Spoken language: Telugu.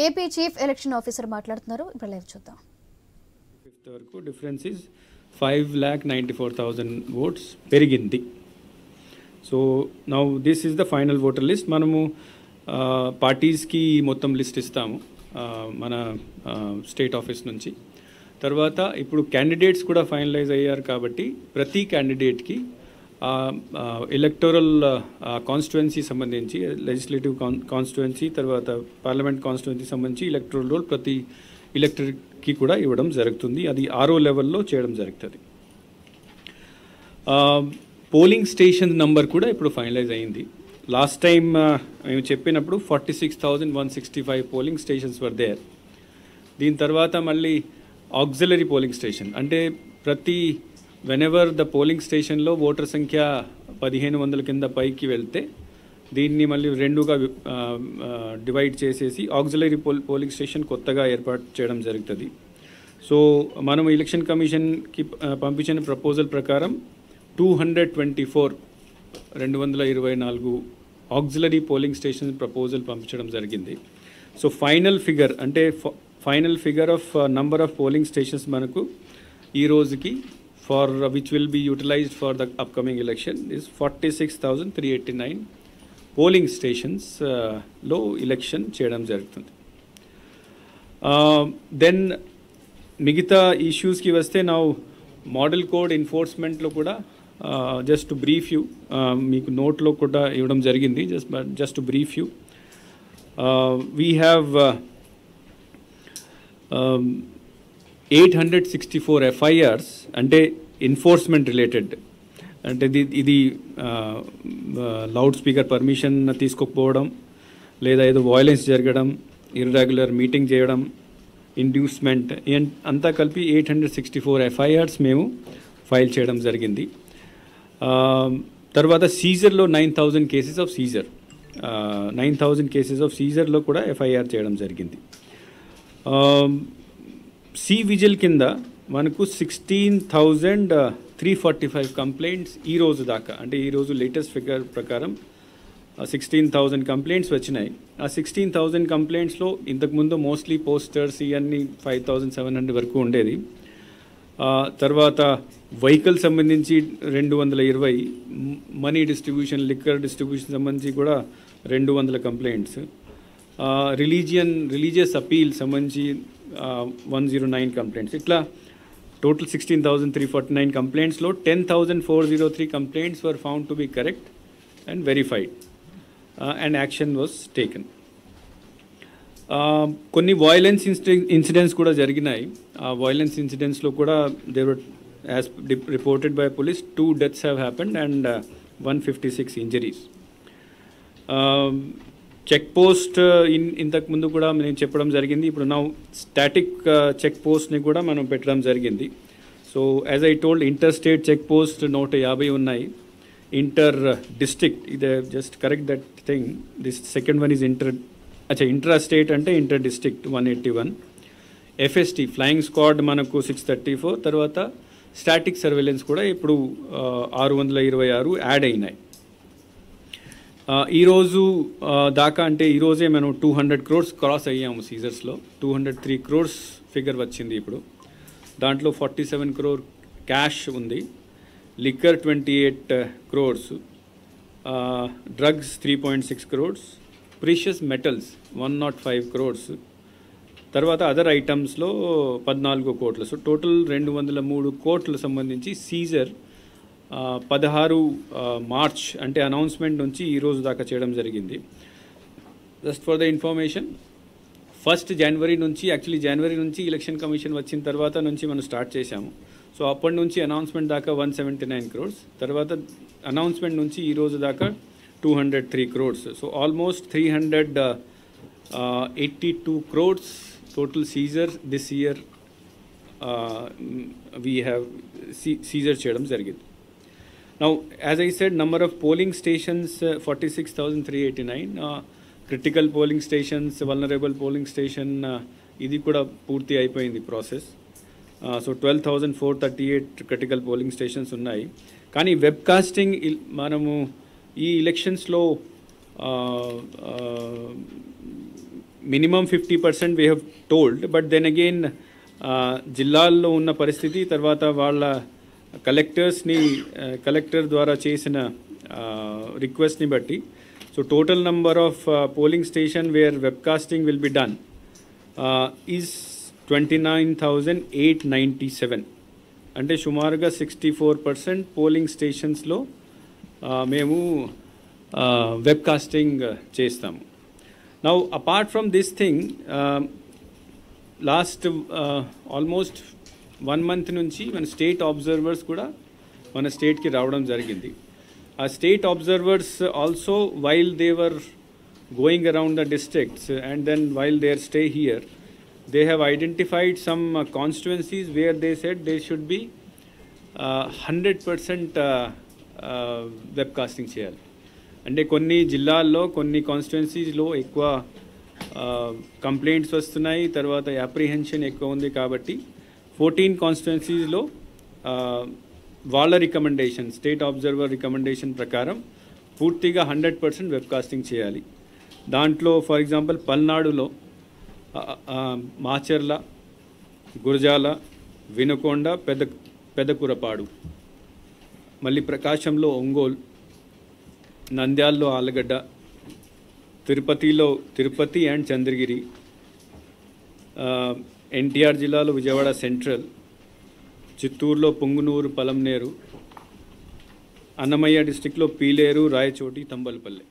ఏపీ చీఫ్ ఎలక్షన్ ఆఫీసర్ మాట్లాడుతున్నారు. ఇప్పుడు లైవ్ చూద్దాం. ఫిఫ్త్ వరకు డిఫరెన్స్ ఇస్ 5,94,000 votes పెరిగింది. So now this is the final voter list. మనము పార్టీస్కి మొత్తం లిస్ట్ ఇస్తాము మన స్టేట్ ఆఫీస్ నుంచి. తర్వాత ఇప్పుడు క్యాండిడేట్స్ కూడా ఫైనలైజ్ అయ్యారు కాబట్టి ప్రతి క్యాండిడేట్కి ఎలక్టోరల్ కాన్స్టిట్యుయెన్సీ సంబంధించి లెజిస్లేటివ్ కాన్స్టిట్యుయెన్సీ తర్వాత పార్లమెంట్ కాన్స్టిట్యుయెన్సీ సంబంధించి ఎలక్టోరల్ రోల్ ప్రతి ఎలక్టర్కి కూడా ఇవ్వడం జరుగుతుంది. అది 6వ లెవెల్లో చేయడం జరుగుతుంది. పోలింగ్ స్టేషన్ నంబర్ కూడా ఇప్పుడు ఫైనలైజ్ అయింది. లాస్ట్ టైం మేము చెప్పినప్పుడు 46,165 పోలింగ్ స్టేషన్స్ వర్ దేర్. దీని తర్వాత మళ్ళీ ఆక్సిలరీ పోలింగ్ స్టేషన్ అంటే ప్రతి వెనెవర్ ద పోలింగ్ స్టేషన్లో ఓటర్ సంఖ్య 1,500 కింద పైకి వెళ్తే దీన్ని మళ్ళీ రెండుగా డివైడ్ చేసేసి ఆక్సిలరీ పోలింగ్ స్టేషన్ కొత్తగా ఏర్పాటు చేయడం జరుగుతుంది. సో మనం ఎలక్షన్ కమిషన్కి పంపించిన ప్రపోజల్ ప్రకారం 224 ఆక్సిలరీ పోలింగ్ స్టేషన్ ప్రపోజల్ పంపించడం జరిగింది. So final figure of number of polling stations మనకు ఈ రోజుకి for which will be utilized for the upcoming election is 46,389 polling స్టేషన్స్లో ఎలక్షన్ చేయడం జరుగుతుంది. దెన్ మిగతా ఇష్యూస్కి వస్తే నా మోడల్ కోడ్ ఎన్ఫోర్స్మెంట్లో కూడా జస్ట్ టు బ్రీఫ్ యూ మీకు నోట్లో కూడా ఇవ్వడం జరిగింది. Just to brief you we have 864 FIRs అంటే ఎన్ఫోర్స్మెంట్ రిలేటెడ్ అంటే ఇది లౌడ్ స్పీకర్ పర్మిషన్ తీసుకోకపోవడం లేదా ఏదో వయలెన్స్ జరగడం ఇర్రెగ్యులర్ మీటింగ్ చేయడం ఇండ్యూస్మెంట్ అంతా కలిపి 864 FIRs మేము ఫైల్ చేయడం జరిగింది. తర్వాత సీజర్లో 9,000 cases of seizure 9,000 cases of సీజర్లో కూడా FIR చేయడం జరిగింది. సి విజిల్ కింద మనకు 16,345 కంప్లైంట్స్ ఈ రోజు దాకా అంటే ఈరోజు లేటెస్ట్ ఫిగర్ ప్రకారం 16,000 కంప్లైంట్స్ వచ్చినాయి. ఆ 16,000 కంప్లైంట్స్లో ఇంతకుముందు మోస్ట్లీ పోస్టర్స్ ఇవన్నీ 5,700 వరకు ఉండేది. తర్వాత వెహికల్ సంబంధించి 220, మనీ డిస్ట్రిబ్యూషన్ లిక్కర్ డిస్ట్రిబ్యూషన్ సంబంధించి కూడా 200 కంప్లైంట్స్, రిలీజియస్ అపీల్ సంబంధించి 109 కంప్లైంట్స్. ఇట్లా టోటల్ 16,349 కంప్లైంట్స్లో 10,403 complaints were found to be correct and verified and action was taken. కొన్ని వయలెన్స్ ఇన్సిడెంట్స్ కూడా జరిగినాయి. ఆ వయలెన్స్ ఇన్సిడెంట్స్లో కూడా they were as reported by police 2 deaths have happened and 156 injuries. Check post ఇంతకుముందు కూడా నేను చెప్పడం జరిగింది. ఇప్పుడు నా స్టాటిక్ చెక్ పోస్ట్ని కూడా మనం పెట్టడం జరిగింది. So as I told inter state check post 150 ఉన్నాయి. ఇంటర్ డిస్ట్రిక్ట్ ఇది just correct that thing. This second one is intra state అంటే inter district 181. FST flying squad మనకు 634. తర్వాత స్టాటిక్ సర్వేలెన్స్ కూడా ఇప్పుడు 626 యాడ్ అయినాయి. ఈరోజు దాకా అంటే ఈరోజే మనం 200 crores క్రాస్ అయ్యాము సీజర్స్లో. 203 crores ఫిగర్ వచ్చింది ఇప్పుడు. దాంట్లో 47 crore క్యాష్ ఉంది, liquor 28 crores, drugs 3.6 crores, precious metals 105 crores, తర్వాత అదర్ ఐటమ్స్లో 14 కోట్లు. సో టోటల్ 203 కోట్లు సంబంధించి సీజర్ 16 మార్చ్ అంటే అనౌన్స్మెంట్ నుంచి ఈరోజు దాకా చేయడం జరిగింది. Just for the information 1st January నుంచి యాక్చువల్లీ జనవరి నుంచి ఎలక్షన్ కమిషన్ వచ్చిన తర్వాత నుంచి మనం స్టార్ట్ చేశాము. సో అప్పటి నుంచి అనౌన్స్మెంట్ దాకా 179 crores, తర్వాత అనౌన్స్మెంట్ నుంచి ఈరోజు దాకా 203 crores. So almost 382 crores total seizure this year we have seizure చేయడం జరిగింది. Now, as I said, number of polling stations 46,389. Critical polling stations, vulnerable polling station, ఇది కూడా పూర్తి అయిపోయింది process. So 12,438 critical polling stations ఉన్నాయి. కానీ వెబ్కాస్టింగ్ మనము ఈ ఎలక్షన్స్లో minimum 50% we have told. But then again జిల్లాల్లో ఉన్న పరిస్థితి, తర్వాత వాళ్ళ కలెక్టర్ ద్వారా చేసిన రిక్వెస్ట్ని బట్టి, so total number of polling station where webcasting will be done is 29,897. అంటే సుమారుగా 64% పోలింగ్ స్టేషన్స్లో మేము వెబ్కాస్టింగ్ చేస్తాము. Now apart from this thing, last almost 1 month నుంచి మన స్టేట్ ఆబ్జర్వర్స్ కూడా మన స్టేట్కి రావడం జరిగింది. ఆ state observers also while they were going around the districts and then while there stay here, they have identified some constituencies where they said there should be 100% webcasting చేయాలి. అంటే కొన్ని జిల్లాల్లో కొన్ని కాన్స్టిట్యున్సీస్లో ఎక్కువ కంప్లైంట్స్ వస్తున్నాయి, తర్వాత అప్రిహెన్షన్ ఎక్కువ ఉంది. కాబట్టి 14 కాన్స్టిట్యున్సీస్లో వాళ్ళ రికమెండేషన్, స్టేట్ ఆబ్జర్వర్ రికమెండేషన్ ప్రకారం పూర్తిగా 100% వెబ్కాస్టింగ్ చేయాలి. దాంట్లో ఫర్ ఎగ్జాంపుల్ పల్నాడులో మాచర్ల, గురజాల, వినుకొండ, పెదకురపాడు, మళ్ళీ ప్రకాశంలో ఒంగోలు, నంద్యాలలో ఆలగడ్డ, తిరుపతిలో తిరుపతి అండ్ చంద్రగిరి, ఎన్టీఆర్ జిల్లాలో విజయవాడ సెంట్రల్, చిత్తూరులో పొంగునూరు, పలంనేరు, అన్నమయ్య డిస్టిక్లో పీలేరు, రాయచోటి, తంబలపల్లి.